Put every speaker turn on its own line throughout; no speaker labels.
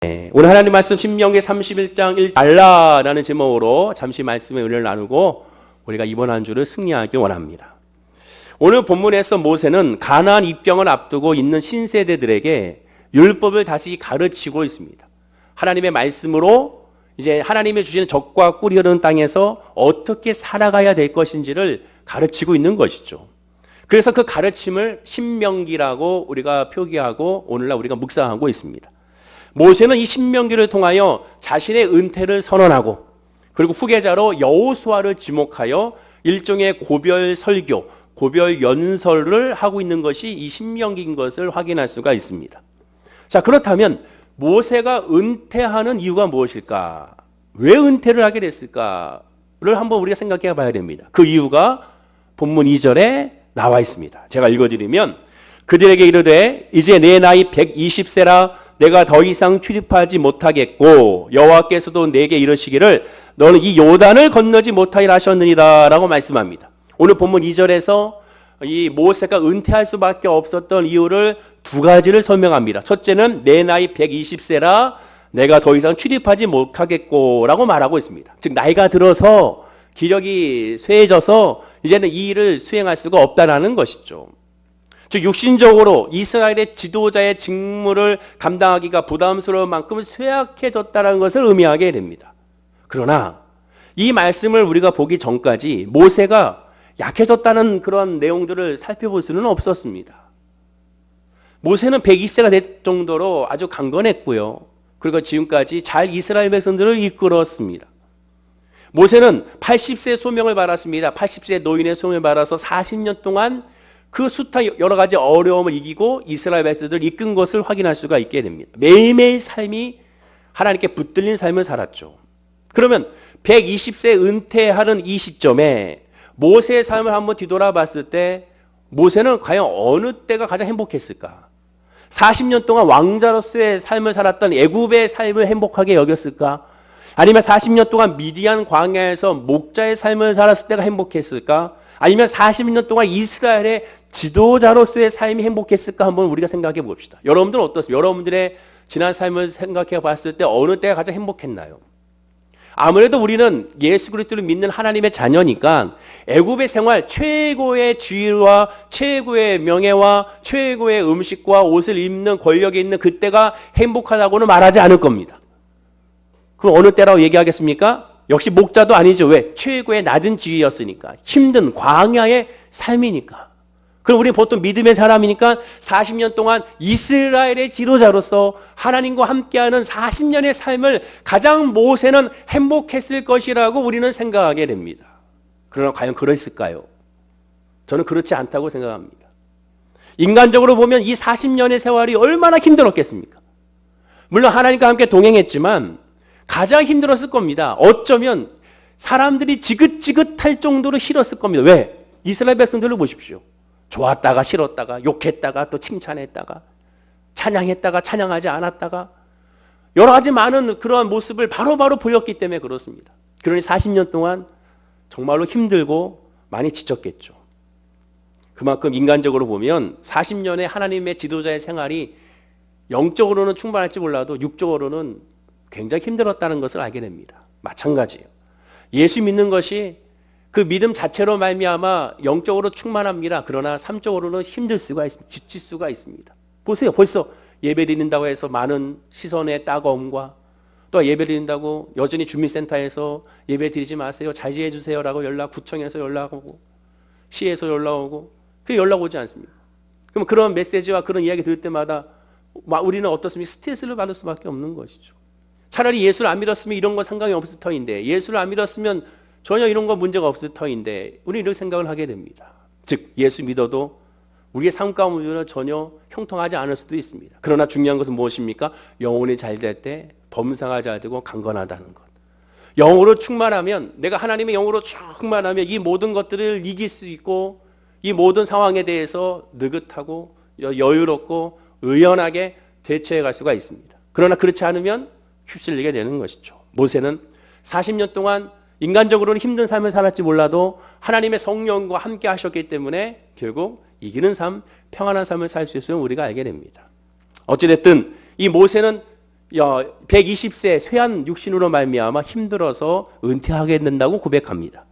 오늘 하나님 말씀 신명기 31장 1달라라는 제목으로 잠시 말씀의 은혜를 나누고 우리가 이번 한 주를 승리하기 원합니다. 오늘 본문에서 모세는 가나안 입경을 앞두고 있는 신세대들에게 율법을 다시 가르치고 있습니다. 하나님의 말씀으로 이제 하나님이 주시는 적과 꿀이 흐르는 땅에서 어떻게 살아가야 될 것인지를 가르치고 있는 것이죠. 그래서 그 가르침을 신명기라고 우리가 표기하고 오늘날 우리가 묵상하고 있습니다. 모세는 이 신명기를 통하여 자신의 은퇴를 선언하고 그리고 후계자로 여호수아를 지목하여 일종의 고별 설교, 고별 연설을 하고 있는 것이 이 신명기인 것을 확인할 수가 있습니다. 자, 그렇다면 모세가 은퇴하는 이유가 무엇일까? 왜 은퇴를 하게 됐을까를 한번 우리가 생각해 봐야 됩니다. 그 이유가 본문 2절에 나와 있습니다. 제가 읽어드리면 그들에게 이르되 이제 내 나이 120세라 내가 더 이상 출입하지 못하겠고 여호와께서도 내게 이르시기를 너는 이 요단을 건너지 못하리라 하셨느니라 라고 말씀합니다. 오늘 본문 2절에서 이 모세가 은퇴할 수밖에 없었던 이유를 두 가지를 설명합니다. 첫째는 내 나이 120세라 내가 더 이상 출입하지 못하겠고 라고 말하고 있습니다. 즉 나이가 들어서 기력이 쇠해져서 이제는 이 일을 수행할 수가 없다라는 것이죠. 즉 육신적으로 이스라엘의 지도자의 직무를 감당하기가 부담스러운 만큼 쇠약해졌다는 것을 의미하게 됩니다. 그러나 이 말씀을 우리가 보기 전까지 모세가 약해졌다는 그런 내용들을 살펴볼 수는 없었습니다. 모세는 120세가 될 정도로 아주 강건했고요. 그리고 지금까지 잘 이스라엘 백성들을 이끌었습니다. 모세는 80세 소명을 받았습니다. 80세 노인의 소명을 받아서 40년 동안 그 숱한 여러 가지 어려움을 이기고 이스라엘 백성들을 이끈 것을 확인할 수가 있게 됩니다. 매일매일 삶이 하나님께 붙들린 삶을 살았죠. 그러면 120세 은퇴하는 이 시점에 모세의 삶을 한번 뒤돌아봤을 때 모세는 과연 어느 때가 가장 행복했을까? 40년 동안 왕자로서의 삶을 살았던 애굽의 삶을 행복하게 여겼을까? 아니면 40년 동안 미디안 광야에서 목자의 삶을 살았을 때가 행복했을까? 아니면 40년 동안 이스라엘의 지도자로서의 삶이 행복했을까 한번 우리가 생각해 봅시다. 여러분들은 어떻습니까? 여러분들의 지난 삶을 생각해 봤을 때 어느 때가 가장 행복했나요? 아무래도 우리는 예수 그리스도를 믿는 하나님의 자녀니까 애굽의 생활 최고의 지위와 최고의 명예와 최고의 음식과 옷을 입는 권력이 있는 그때가 행복하다고는 말하지 않을 겁니다. 그럼 어느 때라고 얘기하겠습니까? 역시 목자도 아니죠. 왜? 최고의 낮은 지위였으니까. 힘든 광야의 삶이니까. 그럼 우리는 보통 믿음의 사람이니까 40년 동안 이스라엘의 지도자로서 하나님과 함께하는 40년의 삶을 가장 모세는 행복했을 것이라고 우리는 생각하게 됩니다. 그러나 과연 그랬을까요? 저는 그렇지 않다고 생각합니다. 인간적으로 보면 이 40년의 세월이 얼마나 힘들었겠습니까? 물론 하나님과 함께 동행했지만 가장 힘들었을 겁니다. 어쩌면 사람들이 지긋지긋할 정도로 싫었을 겁니다. 왜? 이스라엘 백성들을 보십시오. 좋았다가 싫었다가 욕했다가 또 칭찬했다가 찬양했다가 찬양하지 않았다가 여러 가지 많은 그러한 모습을 바로바로 보였기 때문에 그렇습니다. 그러니 40년 동안 정말로 힘들고 많이 지쳤겠죠. 그만큼 인간적으로 보면 40년의 하나님의 지도자의 생활이 영적으로는 충분할지 몰라도 육적으로는 굉장히 힘들었다는 것을 알게 됩니다. 마찬가지예요. 예수 믿는 것이 그 믿음 자체로 말미암아 영적으로 충만합니다. 그러나 삶적으로는 힘들 수가 있습니다. 지칠 수가 있습니다. 보세요. 벌써 예배 드린다고 해서 많은 시선의 따가움과 또 예배 드린다고 여전히 주민센터에서 예배 드리지 마세요. 자제해 주세요라고 구청에서 연락 오고 시에서 연락 오고 그게 연락 오지 않습니까? 그럼 그런 메시지와 그런 이야기 들을 때마다 우리는 어떻습니까? 스트레스를 받을 수밖에 없는 것이죠. 차라리 예수를 안 믿었으면 이런 건 상관이 없을 터인데 예수를 안 믿었으면 전혀 이런 건 문제가 없을 터인데 우리는 이런 생각을 하게 됩니다. 즉 예수 믿어도 우리의 삶 가운데는 전혀 형통하지 않을 수도 있습니다. 그러나 중요한 것은 무엇입니까? 영혼이 잘 될 때 범사가 잘 되고 강건하다는 것. 영으로 충만하면 내가 하나님의 영으로 충만하면 이 모든 것들을 이길 수 있고 이 모든 상황에 대해서 느긋하고 여유롭고 의연하게 대처해 갈 수가 있습니다. 그러나 그렇지 않으면 휩쓸리게 되는 것이죠. 모세는 40년 동안 인간적으로는 힘든 삶을 살았지 몰라도 하나님의 성령과 함께 하셨기 때문에 결국 이기는 삶, 평안한 삶을 살 수 있음을 우리가 알게 됩니다. 어찌됐든 이 모세는 120세 쇠한 육신으로 말미암아 힘들어서 은퇴하게 된다고 고백합니다.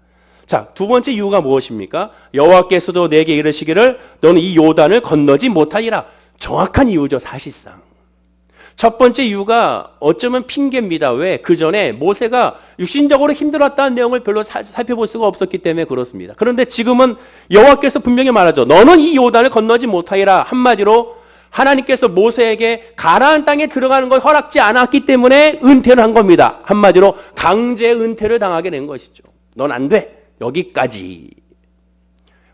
자, 두 번째 이유가 무엇입니까? 여호와께서도 내게 이르시기를 너는 이 요단을 건너지 못하리라. 정확한 이유죠, 사실상. 첫 번째 이유가 어쩌면 핑계입니다. 왜? 그 전에 모세가 육신적으로 힘들었다는 내용을 별로 살펴볼 수가 없었기 때문에 그렇습니다. 그런데 지금은 여호와께서 분명히 말하죠. 너는 이 요단을 건너지 못하리라. 한마디로 하나님께서 모세에게 가나안 땅에 들어가는 걸 허락지 않았기 때문에 은퇴를 한 겁니다. 한마디로 강제 은퇴를 당하게 된 것이죠. 넌 안 돼. 여기까지.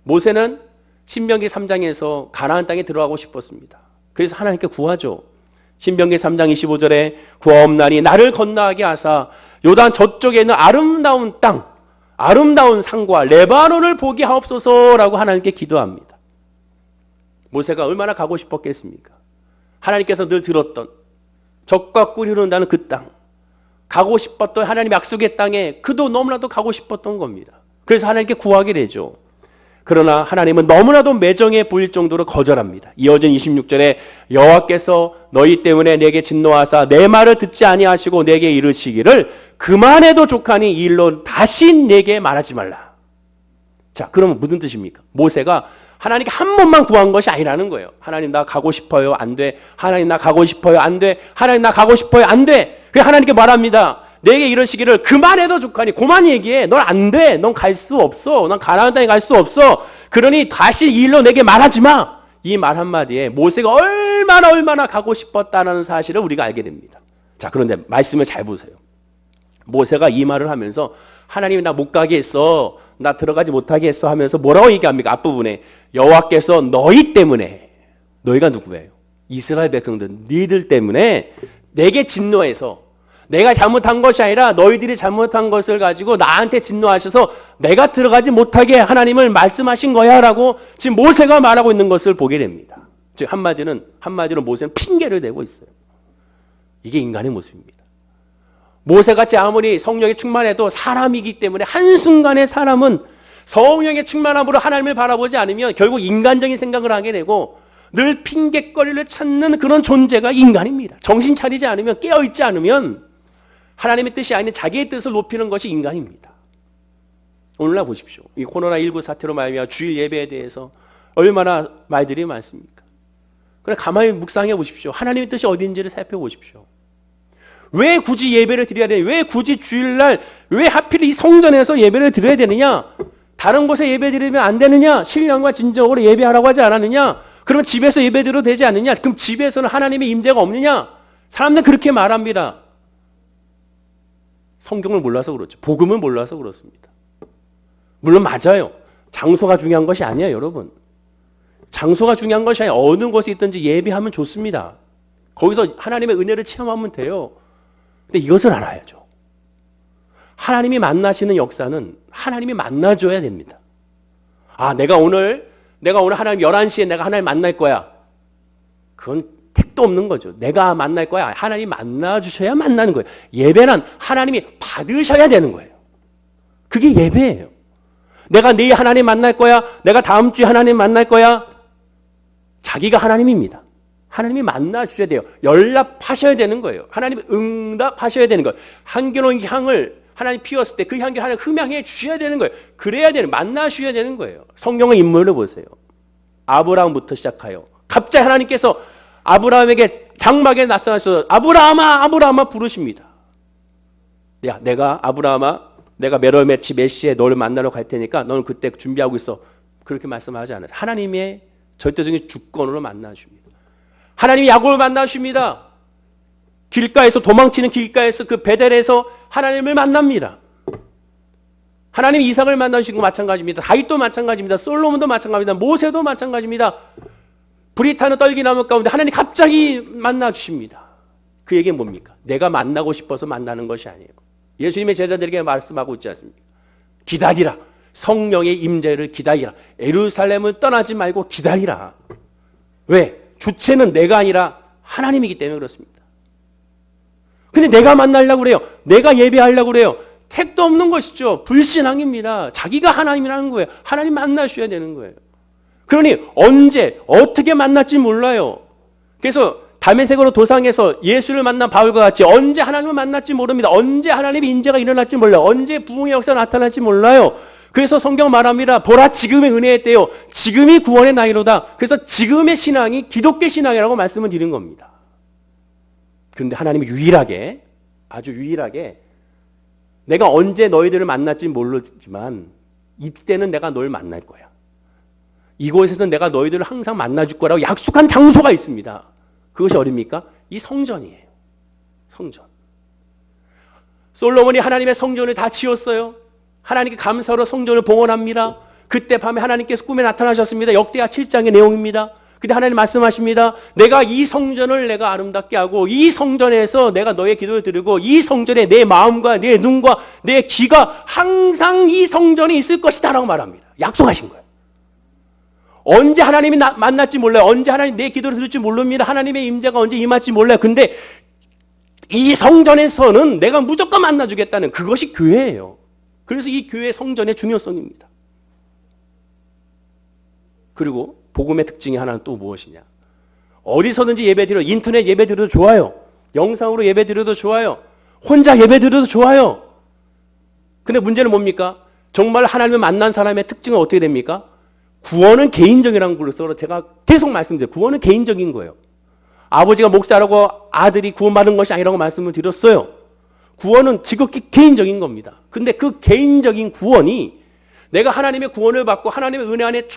모세는 신명기 3장에서 가나안 땅에 들어가고 싶었습니다. 그래서 하나님께 구하죠. 신명기 3장 25절에 구하옵나니 나를 건너가게 하사 요단 저쪽에 있는 아름다운 땅, 아름다운 산과 레바논을 보게 하옵소서라고 하나님께 기도합니다. 모세가 얼마나 가고 싶었겠습니까? 하나님께서 늘 들었던 적과 꿀이 흐른다는 그 땅, 가고 싶었던 하나님 약속의 땅에 그도 너무나도 가고 싶었던 겁니다. 그래서 하나님께 구하게 되죠. 그러나 하나님은 너무나도 매정해 보일 정도로 거절합니다. 이어진 26절에 여호와께서 너희 때문에 내게 진노하사 내 말을 듣지 아니하시고 내게 이르시기를 그만해도 족하니 이 일로 다시 내게 말하지 말라. 자, 그러면 무슨 뜻입니까? 모세가 하나님께 한 번만 구한 것이 아니라는 거예요. 하나님 나 가고 싶어요. 안 돼. 하나님 나 가고 싶어요. 안 돼. 하나님 나 가고 싶어요. 안 돼. 그래서 하나님께 말합니다. 내게 이러시기를 그만해도 족하니 그만 얘기해. 넌 안 돼. 넌 갈 수 없어. 넌 가나안 땅에 갈 수 없어. 그러니 다시 이 일로 내게 말하지 마. 이 말 한마디에 모세가 얼마나 가고 싶었다는 사실을 우리가 알게 됩니다. 자, 그런데 말씀을 잘 보세요. 모세가 이 말을 하면서 하나님이 나 못 가게 했어. 나 들어가지 못하게 했어 하면서 뭐라고 얘기합니까? 앞부분에 여호와께서 너희 때문에, 너희가 누구예요? 이스라엘 백성들, 너희들 때문에 내게 진노해서 내가 잘못한 것이 아니라 너희들이 잘못한 것을 가지고 나한테 진노하셔서 내가 들어가지 못하게 하나님을 말씀하신 거야 라고 지금 모세가 말하고 있는 것을 보게 됩니다. 즉 한마디로 모세는 핑계를 대고 있어요. 이게 인간의 모습입니다. 모세같이 아무리 성령에 충만해도 사람이기 때문에 한순간에 사람은 성령의 충만함으로 하나님을 바라보지 않으면 결국 인간적인 생각을 하게 되고 늘 핑계거리를 찾는 그런 존재가 인간입니다. 정신 차리지 않으면, 깨어있지 않으면 하나님의 뜻이 아닌 자기의 뜻을 높이는 것이 인간입니다. 오늘날 보십시오. 이 코로나19 사태로 말미암아 주일 예배에 대해서 얼마나 말들이 많습니까? 그냥 가만히 묵상해 보십시오. 하나님의 뜻이 어딘지를 살펴보십시오. 왜 굳이 예배를 드려야 되냐? 왜 굳이 주일날, 왜 하필 이 성전에서 예배를 드려야 되느냐? 다른 곳에 예배 드리면 안 되느냐? 신령과 진정으로 예배하라고 하지 않았느냐? 그러면 집에서 예배 드려도 되지 않느냐? 그럼 집에서는 하나님의 임재가 없느냐? 사람들은 그렇게 말합니다. 성경을 몰라서 그렇죠. 복음을 몰라서 그렇습니다. 물론 맞아요. 장소가 중요한 것이 아니에요, 여러분. 장소가 중요한 것이 아니라 어느 곳에 있든지 예배하면 좋습니다. 거기서 하나님의 은혜를 체험하면 돼요. 근데 이것을 알아야죠. 하나님이 만나시는 역사는 하나님이 만나줘야 됩니다. 아, 내가 오늘 하나님 11시에 내가 하나님 만날 거야. 그건 택도 없는 거죠. 내가 만날 거야. 하나님 만나주셔야 만나는 거예요. 예배는 하나님이 받으셔야 되는 거예요. 그게 예배예요. 내가 내일 하나님 만날 거야. 내가 다음 주에 하나님 만날 거야. 자기가 하나님입니다. 하나님이 만나주셔야 돼요. 연락하셔야 되는 거예요. 하나님이 응답하셔야 되는 거예요. 향기로운 향을 하나님 피웠을 때 그 향기를 하나님 흠향해 주셔야 되는 거예요. 그래야 되는, 만나주셔야 되는 거예요. 성경의 인물을 보세요. 아브라함부터 시작하여 갑자기 하나님께서 아브라함에게 장막에 나타나셔서 아브라함아 부르십니다. 야, 아브라함아, 내가 메로메치 몇 시에 너를 만나러 갈 테니까 너는 그때 준비하고 있어. 그렇게 말씀하지 않아요. 하나님의 절대적인 주권으로 만나십니다. 하나님이 야곱을 만나십니다. 길가에서, 도망치는 길가에서, 그 베델에서 하나님을 만납니다. 하나님이 이삭을 만나시고 마찬가지입니다. 다윗도 마찬가지입니다. 솔로몬도 마찬가지입니다. 모세도 마찬가지입니다. 불이 타는 떨기나무 가운데 하나님 갑자기 만나주십니다. 그 얘기는 뭡니까? 내가 만나고 싶어서 만나는 것이 아니에요. 예수님의 제자들에게 말씀하고 있지 않습니까? 기다리라. 성령의 임재를 기다리라. 예루살렘을 떠나지 말고 기다리라. 왜? 주체는 내가 아니라 하나님이기 때문에 그렇습니다. 근데 내가 만나려고 그래요. 내가 예배하려고 그래요. 택도 없는 것이죠. 불신앙입니다. 자기가 하나님이라는 거예요. 하나님 만나셔야 되는 거예요. 그러니 언제 어떻게 만날지 몰라요. 그래서 다메섹으로 도상에서 예수를 만난 바울과 같이 언제 하나님을 만날지 모릅니다. 언제 하나님의 인재가 일어날지 몰라요. 언제 부흥의 역사가 나타날지 몰라요. 그래서 성경 말합니다. 보라 지금의 은혜의 때요. 지금이 구원의 나이로다. 그래서 지금의 신앙이 기독교 신앙이라고 말씀을 드린 겁니다. 그런데 하나님이 유일하게, 아주 유일하게 내가 언제 너희들을 만날지 모르지만 이때는 내가 널 만날 거야. 이곳에서 내가 너희들을 항상 만나줄 거라고 약속한 장소가 있습니다. 그것이 어딥니까? 이 성전이에요. 성전. 솔로몬이 하나님의 성전을 다 지었어요. 하나님께 감사로 성전을 봉헌합니다. 그때 밤에 하나님께서 꿈에 나타나셨습니다. 역대하 7장의 내용입니다. 근데 하나님 말씀하십니다. 내가 이 성전을 내가 아름답게 하고 이 성전에서 내가 너의 기도를 들으고 이 성전에 내 마음과 내 눈과 내 귀가 항상 이 성전에 있을 것이다 라고 말합니다. 약속하신 거예요. 언제 하나님이 만날지 몰라요. 언제 하나님 내 기도를 들을지 모릅니다. 하나님의 임재가 언제 임할지 몰라요. 근데 이 성전에서는 내가 무조건 만나주겠다는 그것이 교회예요. 그래서 이 교회 성전의 중요성입니다. 그리고 복음의 특징이 하나는 또 무엇이냐? 어디서든지 예배드려, 인터넷 예배드려도 좋아요. 영상으로 예배드려도 좋아요. 혼자 예배드려도 좋아요. 근데 문제는 뭡니까? 정말 하나님을 만난 사람의 특징은 어떻게 됩니까? 구원은 개인적이라는 걸로 제가 계속 말씀드려요. 구원은 개인적인 거예요. 아버지가 목사라고 아들이 구원받은 것이 아니라고 말씀을 드렸어요. 구원은 지극히 개인적인 겁니다. 근데 그 개인적인 구원이 내가 하나님의 구원을 받고 하나님의 은혜 안에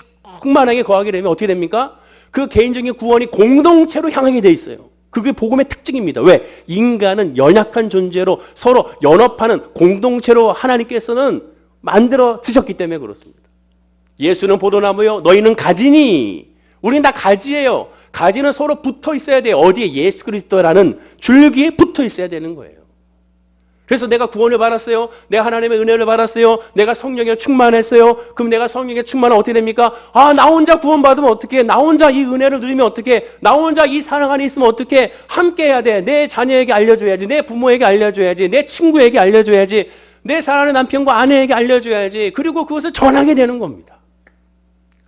충만하게 거하게 되면 어떻게 됩니까? 그 개인적인 구원이 공동체로 향하게 돼 있어요. 그게 복음의 특징입니다. 왜? 인간은 연약한 존재로 서로 연합하는 공동체로 하나님께서는 만들어 주셨기 때문에 그렇습니다. 예수는 포도나무요, 너희는 가지니. 우리는 다 가지예요. 가지는 서로 붙어 있어야 돼요. 어디에? 예수 그리스도라는 줄기에 붙어 있어야 되는 거예요. 그래서 내가 구원을 받았어요. 내가 하나님의 은혜를 받았어요. 내가 성령에 충만했어요. 그럼 내가 성령에 충만하면 어떻게 됩니까? 아, 나 혼자 구원받으면 어떻게? 나 혼자 이 은혜를 누리면 어떻게? 나 혼자 이 사랑 안에 있으면 어떻게? 함께 해야 돼. 내 자녀에게 알려줘야지. 내 부모에게 알려줘야지. 내 친구에게 알려줘야지. 내 사랑하는 남편과 아내에게 알려줘야지. 그리고 그것을 전하게 되는 겁니다.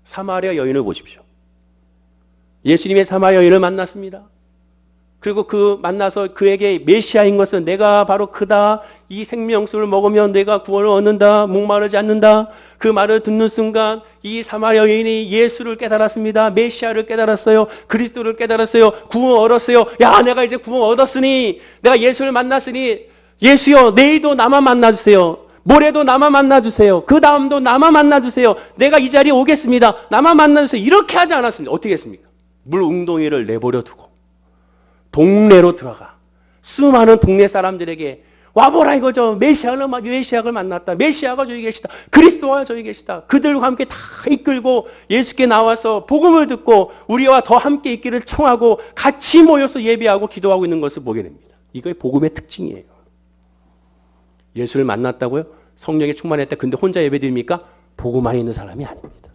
사마리아 여인을 보십시오. 예수님의 사마리아 여인을 만났습니다. 그리고 그 만나서 그에게 메시아인 것은 내가 바로 그다. 이 생명수를 먹으면 내가 구원을 얻는다. 목마르지 않는다. 그 말을 듣는 순간 이 사마리아 여인이 예수를 깨달았습니다. 메시아를 깨달았어요. 그리스도를 깨달았어요. 구원 얻었어요. 야, 내가 이제 구원 얻었으니, 내가 예수를 만났으니, 예수여, 내일도 나만 만나주세요. 모레도 나만 만나주세요. 그 다음도 나만 만나주세요. 내가 이 자리에 오겠습니다. 나만 만나주세요. 이렇게 하지 않았습니다. 어떻게 했습니까? 물 웅덩이를 내버려 두고 동네로 들어가 수많은 동네 사람들에게 와보라 이거죠. 메시아를 만났다. 메시아가 저기 계시다. 그리스도가 저기 계시다. 그들과 함께 다 이끌고 예수께 나와서 복음을 듣고 우리와 더 함께 있기를 청하고 같이 모여서 예배하고 기도하고 있는 것을 보게 됩니다. 이거의 복음의 특징이에요. 예수를 만났다고요? 성령에 충만했다. 근데 혼자 예배드립니까? 복음 안에 있는 사람이 아닙니다.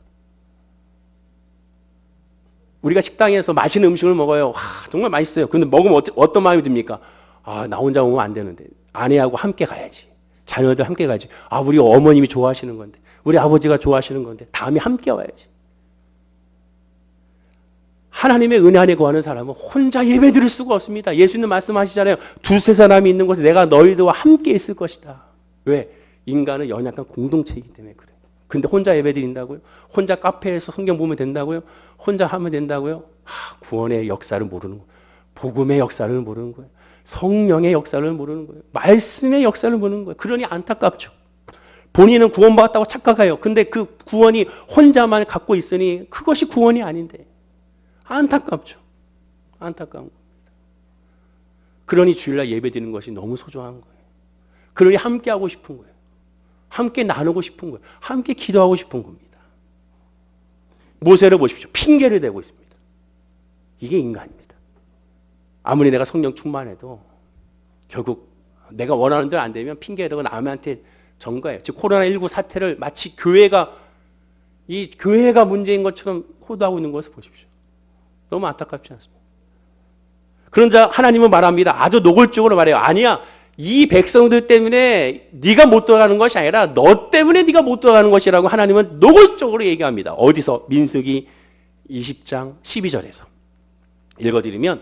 우리가 식당에서 맛있는 음식을 먹어요. 와, 정말 맛있어요. 근데 먹으면 어떤 마음이 듭니까? 아, 나 혼자 오면 안 되는데. 아내하고 함께 가야지. 자녀들 함께 가야지. 아, 우리 어머님이 좋아하시는 건데. 우리 아버지가 좋아하시는 건데. 다음에 함께 와야지. 하나님의 은혜 안에 거하는 사람은 혼자 예배 드릴 수가 없습니다. 예수님 말씀하시잖아요. 두세 사람이 있는 곳에 내가 너희들과 함께 있을 것이다. 왜? 인간은 연약한 공동체이기 때문에 그래요. 근데 혼자 예배 드린다고요? 혼자 카페에서 성경 보면 된다고요? 혼자 하면 된다고요? 구원의 역사를 모르는 거예요. 복음의 역사를 모르는 거예요. 성령의 역사를 모르는 거예요. 말씀의 역사를 모르는 거예요. 그러니 안타깝죠. 본인은 구원받았다고 착각해요. 근데 그 구원이 혼자만 갖고 있으니 그것이 구원이 아닌데. 안타깝죠. 안타까운 겁니다. 그러니 주일날 예배 드리는 것이 너무 소중한 거예요. 그러니 함께 하고 싶은 거예요. 함께 나누고 싶은 거예요. 함께 기도하고 싶은 겁니다. 모세를 보십시오. 핑계를 대고 있습니다. 이게 인간입니다. 아무리 내가 성령 충만해도 결국 내가 원하는 대로 안 되면 핑계대고 남한테 전 거예요. 즉 코로나19 사태를 마치 교회가 문제인 것처럼 호도하고 있는 것을 보십시오. 너무 안타깝지 않습니까? 그런자 하나님은 말합니다. 아주 노골적으로 말해요. 아니야. 이 백성들 때문에 네가 못 돌아가는 것이 아니라 너 때문에 네가 못 돌아가는 것이라고 하나님은 노골적으로 얘기합니다. 어디서? 민수기 20장 12절에서 읽어드리면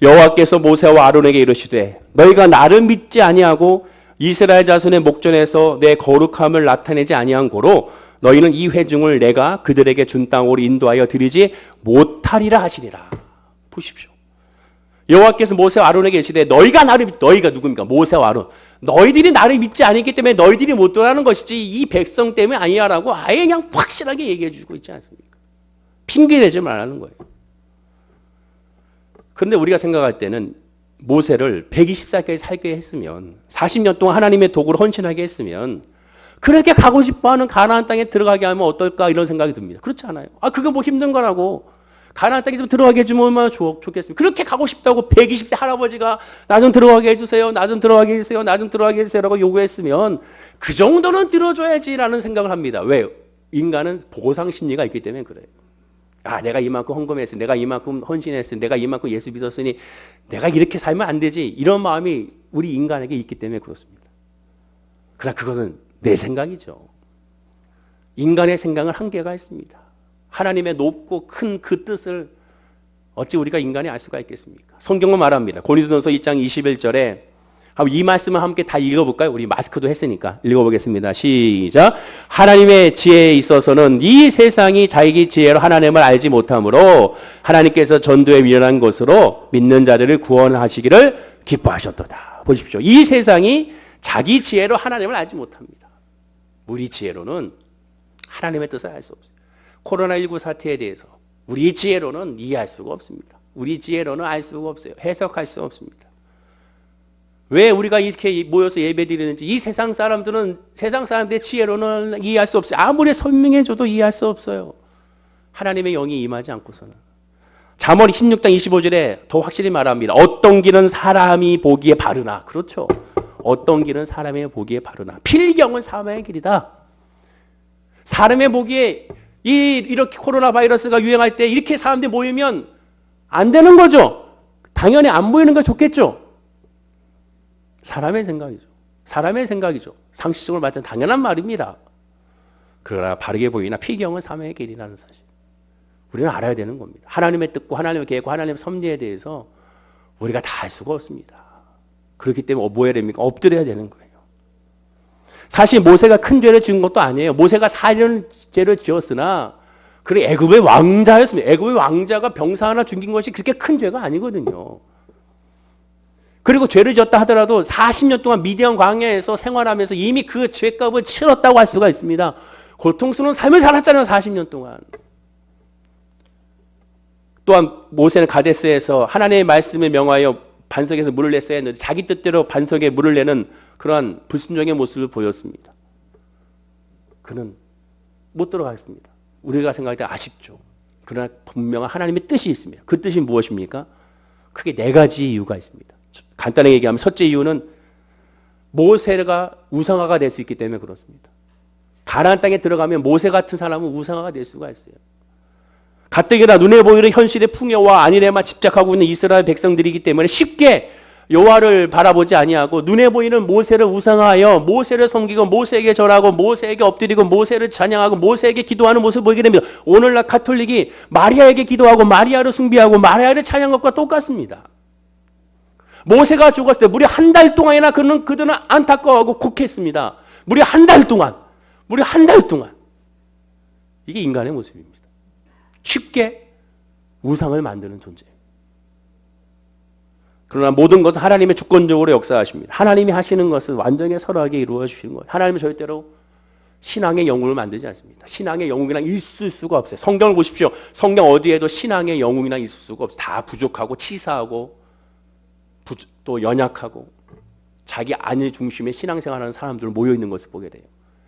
여호와께서 모세와 아론에게 이르시되 너희가 나를 믿지 아니하고 이스라엘 자손의 목전에서 내 거룩함을 나타내지 아니한 고로 너희는 이 회중을 내가 그들에게 준 땅으로 인도하여 드리지 못하리라 하시니라. 보십시오. 여호와께서 모세와 아론에게 이르시되 너희가 누굽니까? 모세와 아론. 너희들이 나를 믿지 않았기 때문에 너희들이 못 돌아가는 것이지 이 백성 때문에 아니야라고 아예 그냥 확실하게 얘기해 주고 있지 않습니까? 핑계대지 말라는 거예요. 그런데 우리가 생각할 때는 모세를 120살까지 살게 했으면 40년 동안 하나님의 도구로 헌신하게 했으면 그렇게 가고 싶어하는 가나안 땅에 들어가게 하면 어떨까 이런 생각이 듭니다. 그렇지 않아요? 그거 뭐 힘든 거라고. 가나안 땅에 좀 들어가게 해주면 얼마나 좋겠습니까? 그렇게 가고 싶다고 120세 할아버지가 나 좀 들어가게 해주세요. 나 좀 들어가게 해주세요. 나 좀 들어가게 해주세요라고 요구했으면 그 정도는 들어줘야지라는 생각을 합니다. 왜? 인간은 보상 심리가 있기 때문에 그래요. 내가 이만큼 헌금했으니, 내가 이만큼 헌신했으니, 내가 이만큼 예수 믿었으니 내가 이렇게 살면 안 되지. 이런 마음이 우리 인간에게 있기 때문에 그렇습니다. 그러나 그것은 내 생각이죠. 인간의 생각은 한계가 있습니다. 하나님의 높고 큰 그 뜻을 어찌 우리가 인간이 알 수가 있겠습니까? 성경은 말합니다. 고린도전서 2장 21절에 이 말씀을 함께 다 읽어볼까요? 우리 마스크도 했으니까 읽어보겠습니다. 시작. 하나님의 지혜에 있어서는 이 세상이 자기 지혜로 하나님을 알지 못하므로 하나님께서 전도에 미련한 것으로 믿는 자들을 구원하시기를 기뻐하셨도다. 보십시오. 이 세상이 자기 지혜로 하나님을 알지 못합니다. 우리 지혜로는 하나님의 뜻을 알 수 없어요. 코로나19 사태에 대해서 우리 지혜로는 이해할 수가 없습니다. 우리 지혜로는 알 수가 없어요. 해석할 수 없습니다. 왜 우리가 이렇게 모여서 예배드리는지 이 세상 사람들의 지혜로는 이해할 수 없어요. 아무리 설명해줘도 이해할 수 없어요. 하나님의 영이 임하지 않고서는. 잠언 16장 25절에 더 확실히 말합니다. 어떤 길은 사람이 보기에 바르나. 그렇죠. 어떤 길은 사람의 보기에 바르나. 필경은 사망의 길이다. 사람의 보기에 이렇게 코로나 바이러스가 유행할 때 이렇게 사람들이 모이면 안 되는 거죠. 당연히 안 모이는 게 좋겠죠. 사람의 생각이죠. 상식적으로 말하면 당연한 말입니다. 그러나 바르게 보이나 필경은 사망의 길이라는 사실. 우리는 알아야 되는 겁니다. 하나님의 뜻과 하나님의 계획과 하나님의 섭리에 대해서 우리가 다 알 수가 없습니다. 그렇기 때문에 뭐 해야 됩니까? 엎드려야 되는 거예요. 사실 모세가 큰 죄를 지은 것도 아니에요. 모세가 살인 죄를 지었으나 그 애굽의 왕자였습니다. 애굽의 왕자가 병사 하나 죽인 것이 그렇게 큰 죄가 아니거든요. 그리고 죄를 지었다 하더라도 40년 동안 미디안 광야에서 생활하면서 이미 그 죄값을 치렀다고 할 수가 있습니다. 고통스러운 삶을 살았잖아요. 40년 동안. 또한 모세는 가데스에서 하나님의 말씀에 명하여 반석에서 물을 냈어야 했는데 자기 뜻대로 반석에 물을 내는 그러한 불순종의 모습을 보였습니다. 그는 못 들어갔습니다. 우리가 생각할 때 아쉽죠. 그러나 분명한 하나님의 뜻이 있습니다. 그 뜻이 무엇입니까? 크게 네 가지 이유가 있습니다. 간단하게 얘기하면 첫째 이유는 모세가 우상화가 될 수 있기 때문에 그렇습니다. 가나안 땅에 들어가면 모세 같은 사람은 우상화가 될 수가 있어요. 가뜩이나 눈에 보이는 현실의 풍요와 안일에만 집착하고 있는 이스라엘 백성들이기 때문에 쉽게 여호와를 바라보지 아니하고 눈에 보이는 모세를 우상화하여 모세를 섬기고 모세에게 절하고 모세에게 엎드리고 모세를 찬양하고 모세에게 기도하는 모습을 보이게 됩니다. 오늘날 가톨릭이 마리아에게 기도하고 마리아를 숭배하고 마리아를 찬양한 것과 똑같습니다. 모세가 죽었을 때 무려 한 달 동안이나 그들은 안타까워하고 곡했습니다. 무려 한 달 동안. 이게 인간의 모습입니다. 쉽게 우상을 만드는 존재. 그러나 모든 것은 하나님의 주권적으로 역사하십니다. 하나님이 하시는 것은 완전히 선하게 이루어 주시는 거예요. 하나님은 절대로 신앙의 영웅을 만들지 않습니다. 신앙의 영웅이란 있을 수가 없어요. 성경을 보십시오. 성경 어디에도 신앙의 영웅이란 있을 수가 없어요. 다 부족하고 치사하고 또 연약하고 자기 안일 중심의 신앙생활하는 사람들 모여있는 것을 보게 돼요.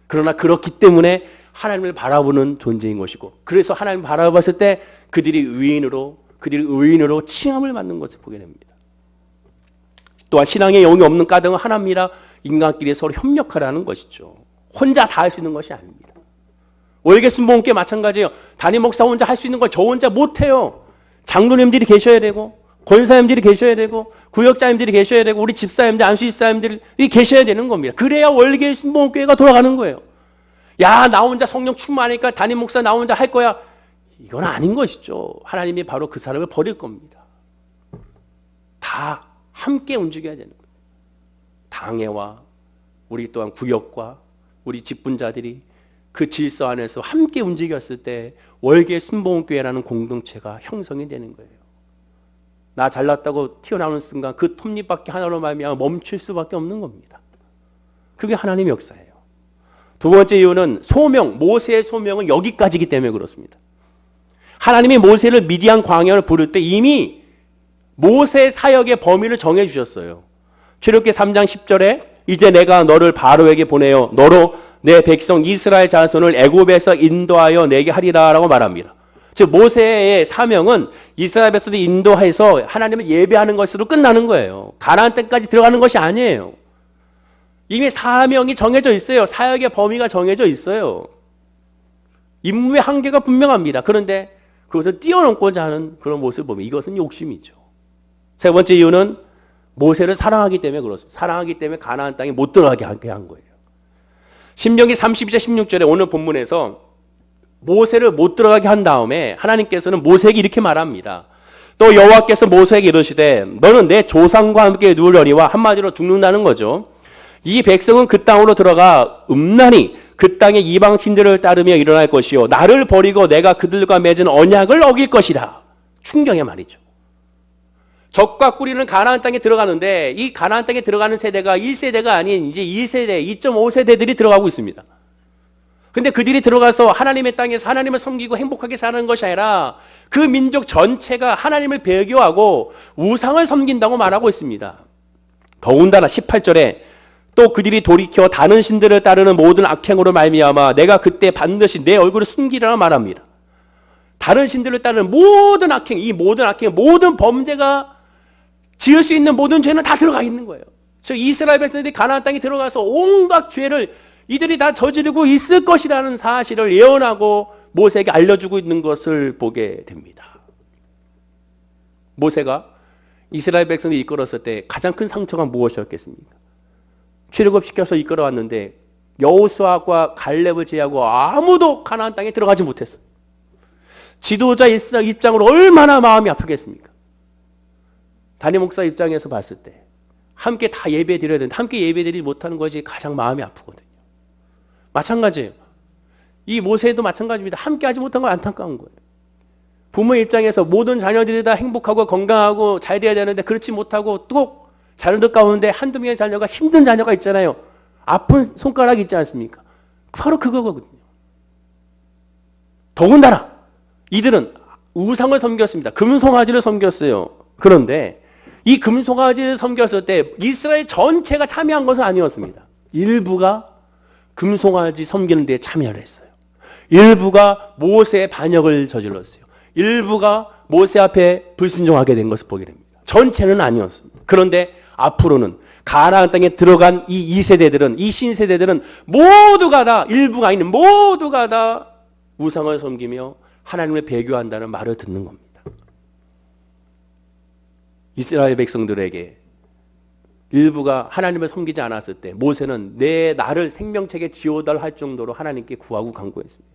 그러나 그렇기 때문에 하나님을 바라보는 존재인 것이고 그래서 하나님을 바라봤을 때 그들이 의인으로 칭함을 받는 것을 보게 됩니다. 또한 신앙의 영이 없는 까닭은 하나님이라 인간끼리 서로 협력하라는 것이죠. 혼자 다 할 수 있는 것이 아닙니다. 월계 순복음께 마찬가지예요. 담임 목사 혼자 할 수 있는 걸 저 혼자 못해요. 장로님들이 계셔야 되고 권사님들이 계셔야 되고 구역자님들이 계셔야 되고 우리 집사님들 안수 집사님들이 계셔야 되는 겁니다. 그래야 월계 순복음교회가 돌아가는 거예요. 야, 나 혼자 성령 충만하니까 담임 목사 나 혼자 할 거야. 이건 아닌 것이죠. 하나님이 바로 그 사람을 버릴 겁니다. 다 함께 움직여야 되는 거예요. 당회와 우리 또한 구역과 우리 직분자들이 그 질서 안에서 함께 움직였을 때 월계 순복음교회라는 공동체가 형성이 되는 거예요. 나 잘났다고 튀어나오는 순간 그 톱니바퀴 하나로 말미암아 멈출 수밖에 없는 겁니다. 그게 하나님의 역사예요. 두 번째 이유는 소명, 모세의 소명은 여기까지이기 때문에 그렇습니다. 하나님이 모세를 미디안 광야를 부를 때 이미 모세 사역의 범위를 정해 주셨어요. 출애굽기 3장 10절에 이제 내가 너를 바로에게 보내어 너로 내 백성 이스라엘 자손을 애굽에서 인도하여 내게 하리라라고 말합니다. 즉 모세의 사명은 이스라엘 백성을 인도해서 하나님을 예배하는 것으로 끝나는 거예요. 가나안 땅까지 들어가는 것이 아니에요. 이미 사명이 정해져 있어요. 사역의 범위가 정해져 있어요. 임무의 한계가 분명합니다. 그런데 그것을 뛰어넘고자 하는 그런 모습을 보면 이것은 욕심이죠. 세 번째 이유는 모세를 사랑하기 때문에 그렇습니다. 사랑하기 때문에 가나안 땅에 못 들어가게 한 거예요. 신명기 32장 16절에 오늘 본문에서 모세를 못 들어가게 한 다음에 하나님께서는 모세에게 이렇게 말합니다. 또 여호와께서 모세에게 이르시되 너는 내 조상과 함께 누우려니와 한마디로 죽는다는 거죠. 이 백성은 그 땅으로 들어가 음란히 그 땅의 이방 신들을 따르며 일어날 것이요 나를 버리고 내가 그들과 맺은 언약을 어길 것이라. 충격의 말이죠. 적과 꾸리는 가나안 땅에 들어가는데 이 가나안 땅에 들어가는 세대가 1세대가 아닌 이제 2세대, 2.5세대들이 들어가고 있습니다. 근데 그들이 들어가서 하나님의 땅에서 하나님을 섬기고 행복하게 사는 것이 아니라 그 민족 전체가 하나님을 배교하고 우상을 섬긴다고 말하고 있습니다. 더군다나 18절에 또 그들이 돌이켜 다른 신들을 따르는 모든 악행으로 말미암아 내가 그때 반드시 내 얼굴을 숨기리라 말합니다. 다른 신들을 따르는 모든 악행, 이 모든 악행, 모든 범죄가 지을 수 있는 모든 죄는 다 들어가 있는 거예요. 즉 이스라엘 백성들이 가나안 땅에 들어가서 온갖 죄를 이들이 다 저지르고 있을 것이라는 사실을 예언하고 모세에게 알려주고 있는 것을 보게 됩니다. 모세가 이스라엘 백성들이 이끌었을 때 가장 큰 상처가 무엇이었겠습니까? 출애굽시켜서 이끌어왔는데 여호수아와 갈렙을 제외하고 아무도 가나안 땅에 들어가지 못했어요. 지도자 입장으로 얼마나 마음이 아프겠습니까? 담임 목사 입장에서 봤을 때 함께 다 예배 드려야 되는데 함께 예배 드리지 못하는 것이 가장 마음이 아프거든요. 마찬가지예요. 이 모세도 마찬가지입니다. 함께 하지 못한 건 안타까운 거예요. 부모 입장에서 모든 자녀들이 다 행복하고 건강하고 잘 돼야 되는데 그렇지 못하고 또 자녀들 가운데 한두 명의 자녀가 힘든 자녀가 있잖아요. 아픈 손가락이 있지 않습니까? 바로 그거거든요. 더군다나 이들은 우상을 섬겼습니다. 금송아지를 섬겼어요. 그런데 이 금송아지를 섬겼을 때 이스라엘 전체가 참여한 것은 아니었습니다. 일부가 금송아지 섬기는 데 참여를 했어요. 일부가 모세의 반역을 저질렀어요. 일부가 모세 앞에 불순종하게 된 것을 보게 됩니다. 전체는 아니었습니다. 그런데 앞으로는 가나안 땅에 들어간 이 2세대들은 이 신세대들은 모두가 다 일부가 아닌 모두가 다 우상을 섬기며 하나님을 배교한다는 말을 듣는 겁니다. 이스라엘 백성들에게 일부가 하나님을 섬기지 않았을 때 모세는 내 나를 생명책에 지워달 할 정도로 하나님께 구하고 간구했습니다.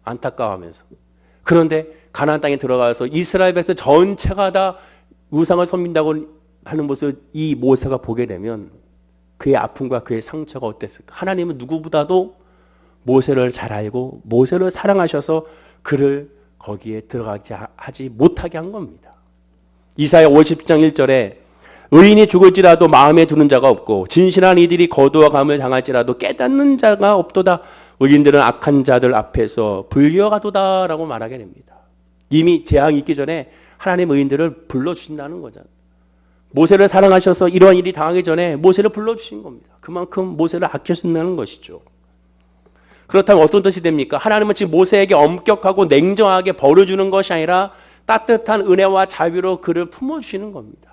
안타까워하면서. 그런데 가나안 땅에 들어가서 이스라엘 백성 전체가 다 우상을 섬긴다고 하는 모습을 이 모세가 보게 되면 그의 아픔과 그의 상처가 어땠을까? 하나님은 누구보다도 모세를 잘 알고 모세를 사랑하셔서 그를 거기에 들어가지 하지 못하게 한 겁니다. 이사야 50장 1절에 의인이 죽을지라도 마음에 두는 자가 없고 진실한 이들이 거두어감을 당할지라도 깨닫는 자가 없도다. 의인들은 악한 자들 앞에서 불려가도다라고 말하게 됩니다. 이미 재앙이 있기 전에 하나님 의인들을 불러주신다는 거잖아요. 모세를 사랑하셔서 이러한 일이 당하기 전에 모세를 불러주신 겁니다. 그만큼 모세를 아껴준다는 것이죠. 그렇다면 어떤 뜻이 됩니까? 하나님은 지금 모세에게 엄격하고 냉정하게 벌을 주는 것이 아니라 따뜻한 은혜와 자비로 그를 품어주시는 겁니다.